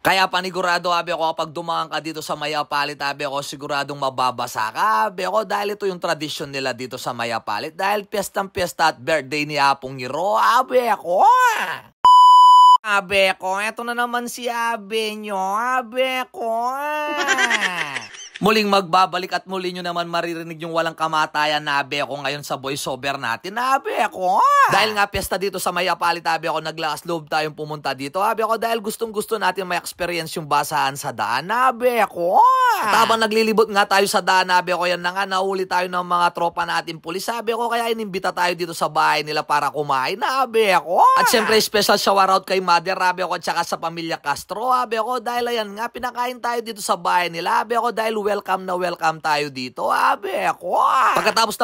Kaya panigurado abi ako kapag dumaan ka dito sa Mayapalit, abi ako siguradong mababasa ka, abi ako dahil ito yung tradisyon nila dito sa Mayapalit dahil piyestang-piyesta at birthday ni Apong Hero, abi ako. Abi ko, eto na naman si abi nyo, abi ko. Muling magbabalik at muli nyo naman maririnig yung walang kamatayan na abe ako ngayon sa voiceover natin, abe ako. Dahil nga piyesta dito sa Mayapalit, abe ako naglakas loob tayong pumunta dito, abe ako dahil gustong-gusto natin may experience yung basahan sa daan, abe ako. At habang naglilibot nga tayo sa daan, abe ako yan na nga, nahuli tayo ng mga tropa natin pulis, abe ako kaya inimbita tayo dito sa bahay nila para kumain, abe ako. At syempre special shout out kay Mother, abe ako, at saka sa pamilya Castro, abe ako dahil ayan nga, pinakain tayo dito sa bahay nila, abe ako dahil welcome na welcome tayo dito, abe ako.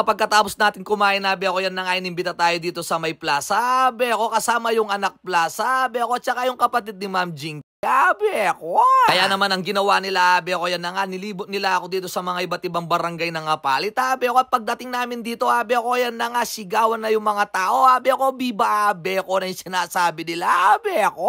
Pagkatapos natin kumain, abe ako yan na nga, inimbita tayo dito sa may plaza, abe ako kasama yung anak plaza, abe ako, at saka yung kapatid ni Ma'am Jing. Abe ako. Kaya naman ang ginawa nila, abe ako yan na nga, nilibot nila ako dito sa mga iba't ibang barangay ng Apalit, abe ako. At pagdating namin dito, abe ako yan na nga, sigawan na yung mga tao, abe ako, biba, abe ako na yung sinasabi nila, abe ako.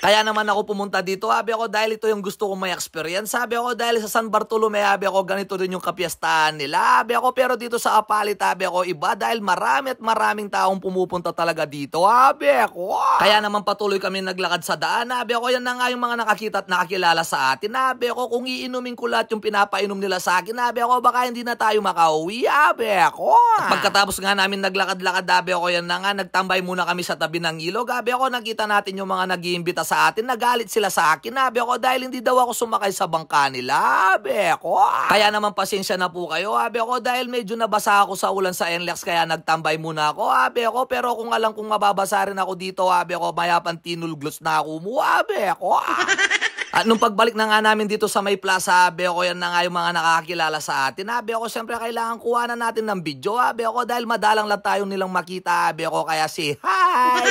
Kaya naman ako pumunta dito, abe ako, dahil ito yung gusto kong may experience, abe ako, dahil sa San Bartolome, abe ako, ganito din yung kapiyastahan nila, abe ako, pero dito sa Apalit, abe ako, iba, dahil marami at maraming taong pumupunta talaga dito, abe ako. Kaya naman patuloy kami naglakad sa daan, abe ako, yan na nga yung mga nakakita at nakakilala sa atin, abe ako, kung iinumin ko lahat yung pinapainom nila sa akin, abe ako, baka hindi na tayo makauwi, abe ako. At pagkatapos nga namin naglakad-lakad, abe ako, yan na nga, nagtambay muna kami sa tabi ng ilog, abe ako, nakita natin yung mga nag-iimbita sa atin, nagalit sila sa akin, abe ako, dahil hindi daw ako sumakay sa bangka nila, abe ako. Kaya naman pasensya na po kayo, abe ako, dahil medyo nabasa ako sa ulan sa NLEX, kaya nagtambay muna ako, abe ako, pero kung alam kong mababasa rin ako dito, abe ako, mayapan tinulglos na ako mo, abe ako. At nung pagbalik na nga namin dito sa may plaza, abe ako, yan na nga yung mga nakakilala sa atin, abe ako, siyempre kailangan kuha na natin ng video, abe ako, dahil madalang lang tayo nilang makita, abe ako, kaya si hi.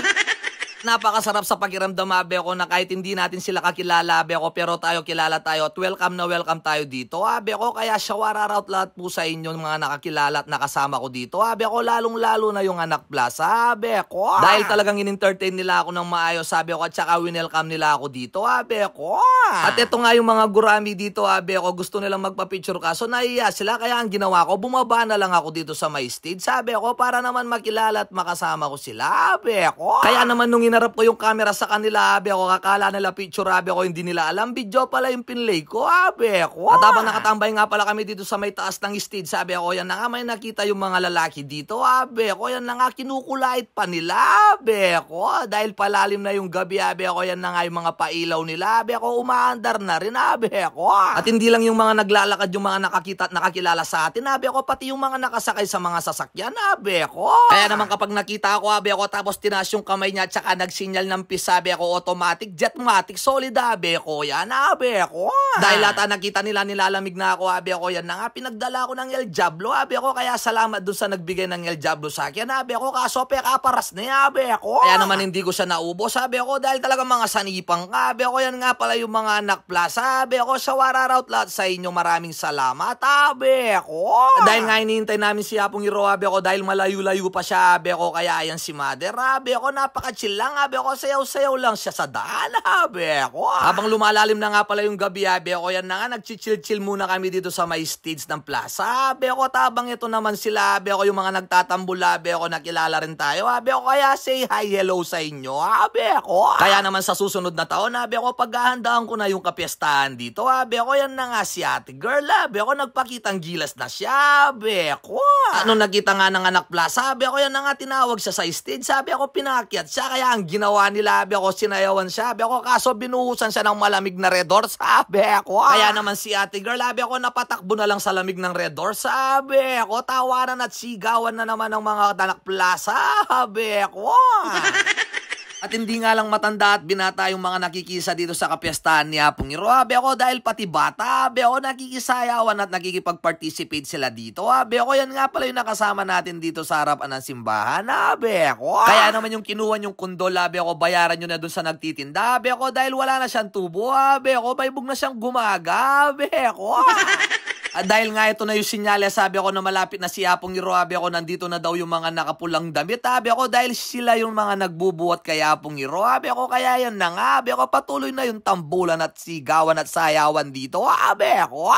Napakasarap sa pakiramdam, abe ako, na kahit hindi natin sila kakilala, abe ako, pero tayo kilala tayo at welcome na welcome tayo dito, abe ako. Kaya shout out lahat po sa inyo mga nakakilala at nakasama ko dito, abe ako, lalong-lalo na yung anak plaza, abe ako. Dahil talagang in-entertain nila ako ng maayos, abe ako, at saka winelcome nila ako dito, abe ako. At ito nga yung mga gurami dito, abe ako, gusto nilang magpa-picture kaso nahiya sila, kaya ang ginawa ko, bumaba na lang ako dito sa my stage, sabi ako, para naman makilala at makasama ko sila, abe ako. Kaya naman nung inarap ko yung camera sa kanila, abe ako, kakala nila picture, abe ako, hindi nila alam, video pala yung pinlay ko, abe ako. At habang nakatambay nga pala kami dito sa may taas ng stage, sabi ako, yan na nga, may nakita yung mga lalaki dito, abe ako, yan na nga, kinukulait pa nila, abe ako. Dahil palalim na yung gabi, abe ako, yan na nga yung mga pailaw nila, abe ako, umaandar na rin, abe ako. At hindi lang yung mga naglalakad, yung mga nakakita at nakakilala sa atin, abe ako, pati yung mga nakasakay sa mga sasakyan, abe ako. Kaya naman kapag nakita ako, abe ako, tapos tinaas yung kamay niya at saka nagsinyal ng pisabi ako, automatic, jetmatic, solid, abe ko, yan, abe ko. Dahil ata nakita nila, nilalamig na ako, abe ko, yan na nga, pinagdala ko ng El Diablo, abe ko, kaya salamat dun sa nagbigay ng El Diablo sa akin, abe ko, kaso pekaparas na, abe ko. Kaya naman hindi ko siya naubos, abe ko, dahil talaga mga sanipang, abe ko, yan nga pala yung mga anak plaza, abe ko, shawararout lahat sa inyo, maraming salamat, abe ko. Dahil nga hinihintay namin si Apong Hero, abe ko, dahil malayo-layo pa siya, abe ko, kaya ayan si Mother, abe ko, napaka-chill lang, abe ko, sayaw-sayaw lang siya sa daan, abe ako. Habang lumalalim na nga pala yung gabi, abe ako, yan na nga, nagchichill-chill muna kami dito sa may stage ng plaza, abe ako, tabang ito naman sila, abe ako, yung mga nagtatambul, abe ako, nakilala rin tayo, abe ako, kaya say hi, hello sa inyo, abe ako. Kaya naman sa susunod na taon, abe ako, paghahandaan ko na yung kapiestahan dito, abe ako, yan na nga si ate girl, abe ako, nagpakitang gilas na siya, abe ako. Ano nakita nga ng anak plaza, abe ako, yan na nga, tinawag siya sa stage, sabi ako, pinakyat siya, kaya ang ginawa nila, abe ako, sinayawan siya, abe ako, kaso binuhusan siya ng malamig na Red Doors, abe ako. Kaya naman si ate girl, abe ako, napatakbo na lang sa lamig ng Red Doors, abe ako, tawanan at sigawan na naman ng mga anak plaza, abe ako. At hindi nga lang matanda at binata yung mga nakikisa dito sa kapiyastahan ni Apong Hero, abe ako, dahil pati bata, abe ako, nakikisayawan at nakikipag-participate sila dito, abe ako, yan nga pala yung nakasama natin dito sa harapan ng simbahan, abe ako. Kaya naman yung kinuha yung kundol, abe ako, bayaran nyo na dun sa nagtitinda, abe ako, dahil wala na siyang tubo, abe ako, may bug na siyang gumaga, abe ako. Dahil nga ito na yung sinyales, sabi ako na malapit na si Apong Iro, sabi ako nandito na daw yung mga nakapulang damit, sabi ako dahil sila yung mga nagbubuhat kay Apong Iro, sabi ako kaya yan na nga, sabi ako patuloy na yung tambulan at sigawan at sayawan dito, sabi ako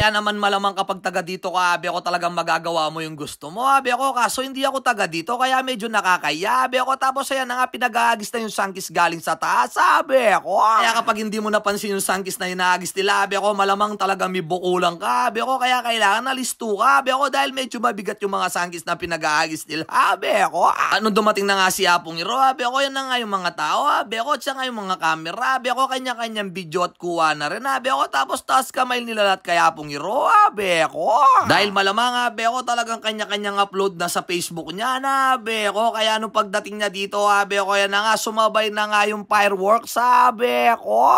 Kaya naman malamang kapag taga dito ka, abi ako talagang magagawa mo yung gusto mo, abi ako. Kaso hindi ako taga dito, kaya medyo nakakaya, abi ako. Tapos ayan na nga, pinag-aagis na yung sangkis galing sa taas, abi ako. Kaya kapag hindi mo napansin yung sangkis na inaagis nila, abi ako, malamang talagang may bukulang ka, abi ako. Kaya kailangan na listo ka, abi ako, dahil medyo mabigat yung mga sangkis na pinag-aagis nila, abi ako. Anong dumating na nga si Apong Iro, abi ako, yan na nga yung mga tao, abi ako, at siya nga yung mga camera, abi ako, kanya-kanyang video at kuha na rin, abi ako. Tapos taas kamay nilalat kay Apong Iro, beko. Dahil malamang, beko, talagang kanya-kanyang upload na sa Facebook niya na, beko. Kaya nung pagdating niya dito, beko, yan na nga, sumabay na nga yung fireworks, beko.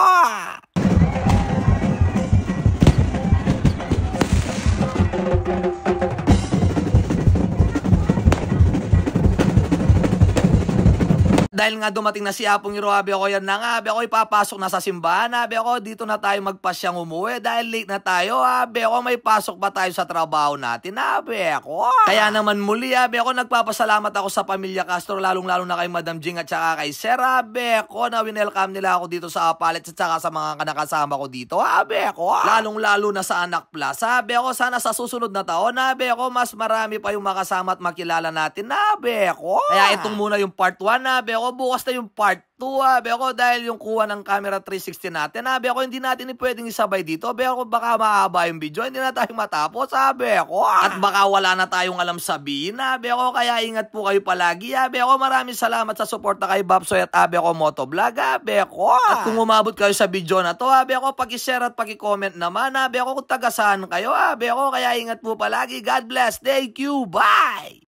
Dahil nga dumating na si Apong Iro, abi ako, yan na nga, abi ako, ipapasok na sa simbahan, abi ako, dito na tayo magpasyang umuwi dahil late na tayo, abi ako, may pasok pa tayo sa trabaho natin, abi ako. Kaya naman muli, abi ako, nagpapasalamat ako sa pamilya Castro, lalong-lalo na kay Madam Jing at saka kay Sir, abi ako, na winelcome nila ako dito sa Apalit at saka sa mga nakasama ko dito, abi ako. Lalong-lalo na sa Anak Plus, abi ako, sana sa susunod na taon, abi ako, mas marami pa yung makasama at makilala natin, abi ako. Kaya itong muna yung part 1, abi ako, bukas na yung part 2, abi ako, dahil yung kuha ng camera 360 natin, abi ako, hindi natin pwedeng isabay dito, abi ako, baka mahaba yung video, hindi na tayo matapos, abi ako, at baka wala na tayong alam sabihin, abi ako, kaya ingat po kayo palagi, abi ako, maraming salamat sa suporta kay Babsoy at abi ako Motovlog, abi ako, at kung umabot kayo sa video na to, abi ako, paki-share at paki-comment naman, abi ako, kung taga saan kayo, abi ako, kaya ingat po palagi, God bless, thank you, bye!